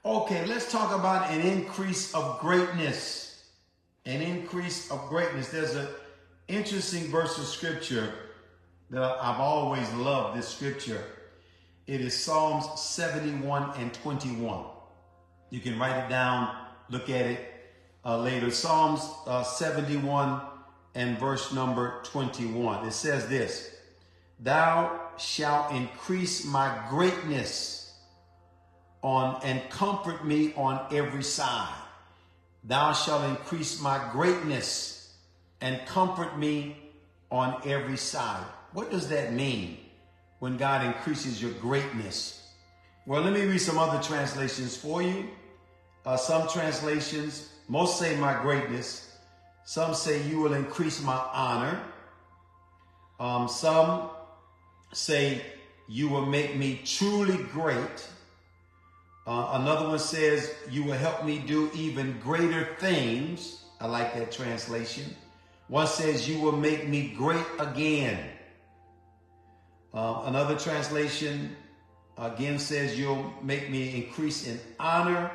Okay, let's talk about an increase of greatness. An increase of greatness. There's an interesting verse of scripture that I've always loved this scripture. It is Psalms 71 and 21. You can write it down, look at it later. Psalms 71 and verse number 21. It says this: Thou shalt increase my greatness and comfort me on every side. Thou shalt increase my greatness and comfort me on every side. What does that mean when God increases your greatness? Well, let me read some other translations for you. Some translations, most say my greatness. Some say you will increase my honor. Some say you will make me truly great. Another one says you will help me do even greater things. I like that translation. One says you will make me great again. Another translation again says you'll make me increase in honor,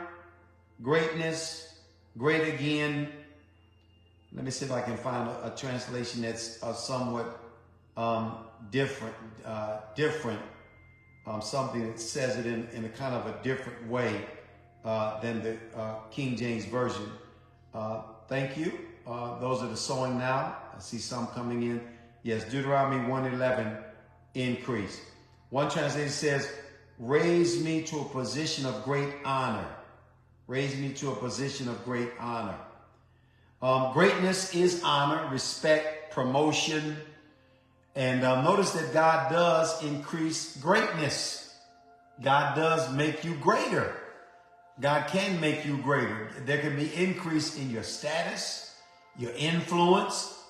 greatness, great again. Let me see if I can find a translation that's somewhat different, something that says it in a kind of a different way than the King James Version. Thank you. Those are the sowing now. I see some coming in. Yes, Deuteronomy 1:11, increase. One translation says, raise me to a position of great honor. Raise me to a position of great honor. Greatness is honor, respect, promotion. And notice that God does increase greatness. God does make you greater. God can make you greater. There can be increase in your status, your influence,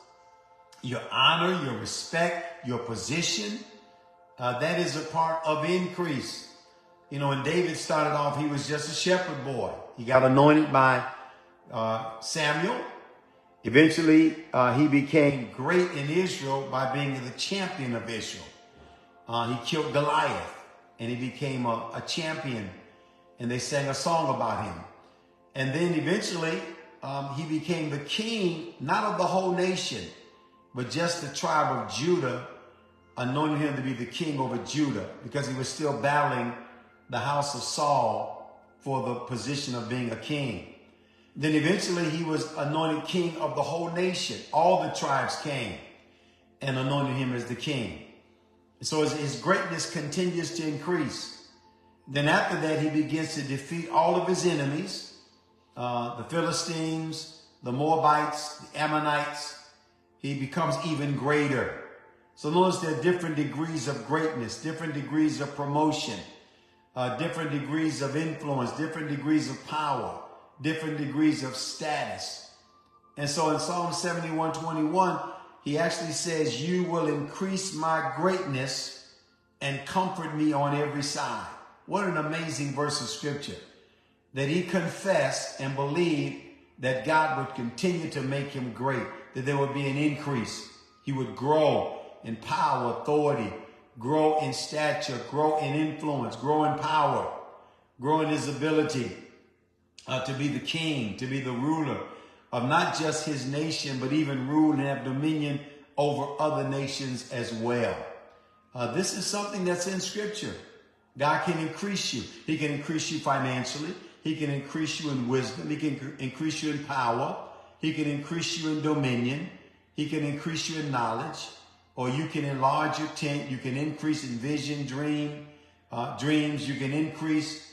your honor, your respect, your position. That is a part of increase. You know, when David started off, he was just a shepherd boy. He got anointed by Samuel. Eventually, he became great in Israel by being the champion of Israel. He killed Goliath and he became a champion, and they sang a song about him. And then eventually, he became the king, not of the whole nation, but just the tribe of Judah, anointed him to be the king over Judah because he was still battling the house of Saul for the position of being a king. Then eventually he was anointed king of the whole nation. All the tribes came and anointed him as the king. So his greatness continues to increase. Then after that, he begins to defeat all of his enemies, the Philistines, the Moabites, the Ammonites. He becomes even greater. So notice there are different degrees of greatness, different degrees of promotion, different degrees of influence, different degrees of power, different degrees of status. And so in Psalm 71:21, he actually says, you will increase my greatness and comfort me on every side. What an amazing verse of scripture, that he confessed and believed that God would continue to make him great, that there would be an increase. He would grow in power, authority, grow in stature, grow in influence, grow in power, grow in his ability to be the king, to be the ruler of not just his nation, but even rule and have dominion over other nations as well. This is something that's in scripture. God can increase you. He can increase you financially. He can increase you in wisdom. He can increase you in power. He can increase you in dominion. He can increase you in knowledge. Or you can enlarge your tent. You can increase in vision, dreams. You can increase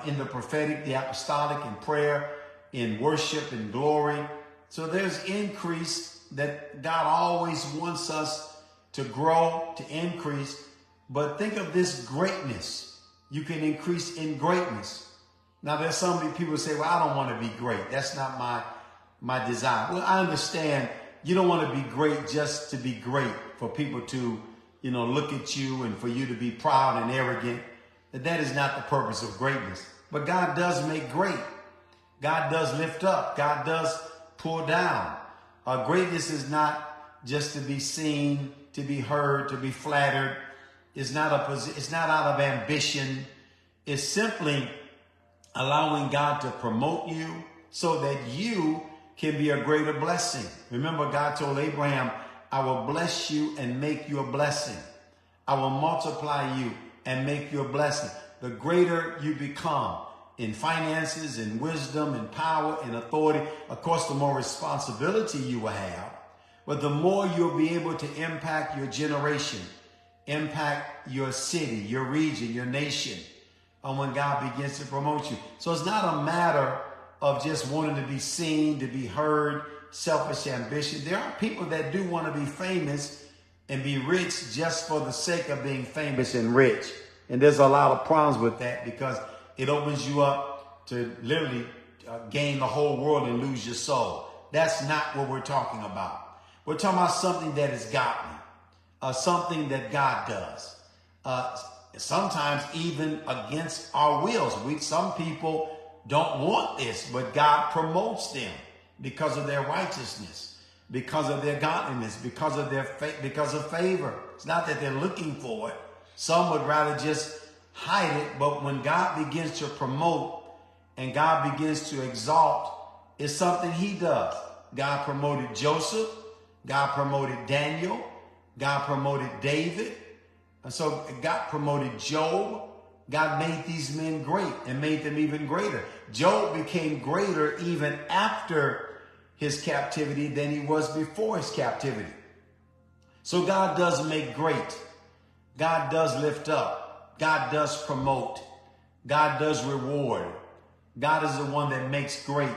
in the prophetic, the apostolic, in prayer, in worship, in glory. So there's increase that God always wants us to grow, to increase. But think of this greatness. You can increase in greatness. Now, there's some people who say, well, I don't want to be great. That's not my desire. Well, I understand you don't want to be great just to be great, for people to, look at you and for you to be proud and arrogant. That is not the purpose of greatness. But God does make great. God does lift up. God does pull down. Greatness is not just to be seen, to be heard, to be flattered. It's not out of ambition. It's simply allowing God to promote you so that you can be a greater blessing. Remember, God told Abraham, I will bless you and make you a blessing. I will multiply you and make you a blessing. The greater you become in finances, in wisdom, in power, in authority, of course, the more responsibility you will have, but the more you'll be able to impact your generation, impact your city, your region, your nation, when God begins to promote you. So it's not a matter of just wanting to be seen, to be heard, selfish ambition. There are people that do want to be famous and be rich just for the sake of being famous and rich. And there's a lot of problems with that because it opens you up to literally gain the whole world and lose your soul. That's not what we're talking about. We're talking about something that is godly, something that God does. Sometimes even against our wills. Some people don't want this, but God promotes them because of their righteousness, because of their godliness, because of their because of favor. It's not that they're looking for it. Some would rather just hide it, but when God begins to promote and God begins to exalt, it's something he does. God promoted Joseph, God promoted Daniel, God promoted David, and so God promoted Job. God made these men great and made them even greater. Job became greater even after his captivity than he was before his captivity. So God does make great. God does lift up. God does promote. God does reward. God is the one that makes great.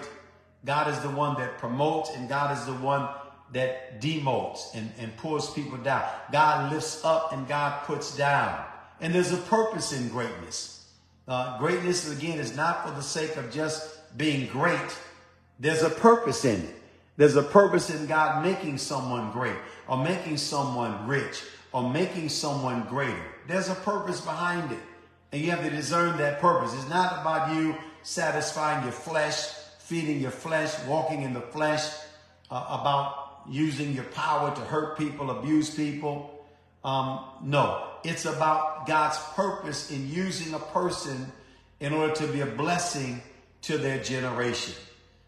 God is the one that promotes, and God is the one that demotes and pulls people down. God lifts up and God puts down. And there's a purpose in greatness. Greatness, again, is not for the sake of just being great. There's a purpose in it. There's a purpose in God making someone great or making someone rich or making someone greater. There's a purpose behind it. And you have to discern that purpose. It's not about you satisfying your flesh, feeding your flesh, walking in the flesh, about using your power to hurt people, abuse people. No, it's about God's purpose in using a person in order to be a blessing to their generation.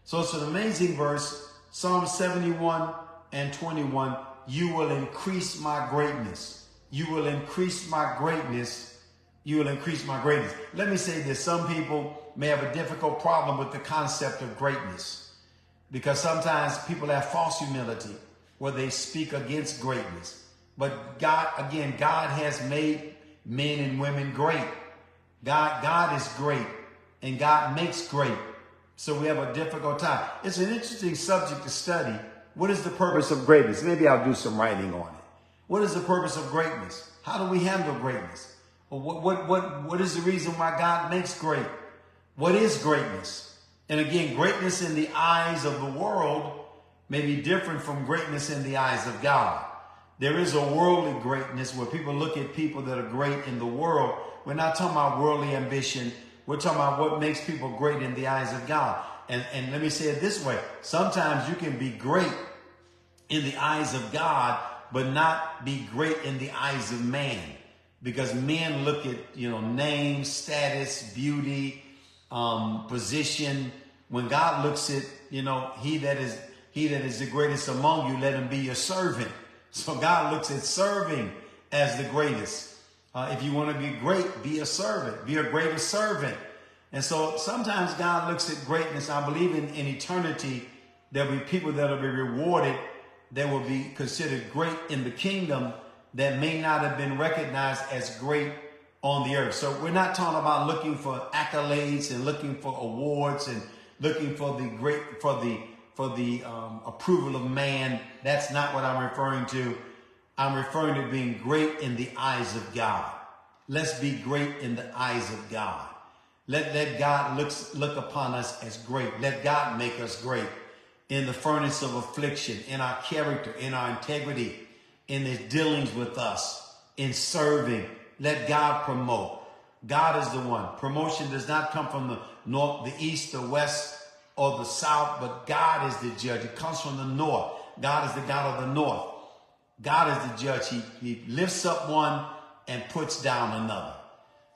So it's an amazing verse, Psalm 71 and 21. You will increase my greatness. You will increase my greatness. You will increase my greatness. Let me say this. Some people may have a difficult problem with the concept of greatness because sometimes people have false humility where they speak against greatness. But God, again, God has made men and women great. God is great and God makes great. So we have a difficult time. It's an interesting subject to study. What is the purpose of greatness? Maybe I'll do some writing on it. What is the purpose of greatness? How do we handle greatness? Or what is the reason why God makes great? What is greatness? And again, greatness in the eyes of the world may be different from greatness in the eyes of God. There is a worldly greatness where people look at people that are great in the world. We're not talking about worldly ambition. We're talking about what makes people great in the eyes of God. And let me say it this way. Sometimes you can be great in the eyes of God, but not be great in the eyes of man. Because men look at, name, status, beauty, position. When God looks at, he that is the greatest among you, let him be your servant. So God looks at serving as the greatest. If you want to be great, be a servant. Be a greater servant. And so sometimes God looks at greatness. I believe in eternity, there'll be people that will be rewarded that will be considered great in the kingdom that may not have been recognized as great on the earth. So we're not talking about looking for accolades and looking for awards and looking for the approval of man. That's not what I'm referring to. I'm referring to being great in the eyes of God. Let's be great in the eyes of God. Let God look upon us as great. Let God make us great in the furnace of affliction, in our character, in our integrity, in his dealings with us, in serving. Let God promote. God is the one. Promotion does not come from the north, the east, the west, or the south, but God is the judge. It comes from the north. God is the God of the north. God is the judge. He lifts up one and puts down another.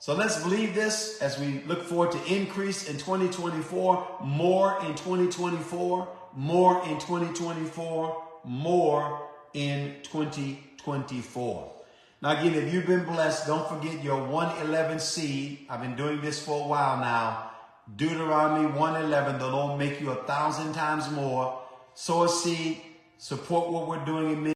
So let's believe this as we look forward to increase in 2024, more in 2024, more in 2024, more in 2024. Now again, if you've been blessed, don't forget your 111 seed. I've been doing this for a while now. Deuteronomy 111, the Lord make you 1,000 times more. Sow a seed, support what we're doing in ministry.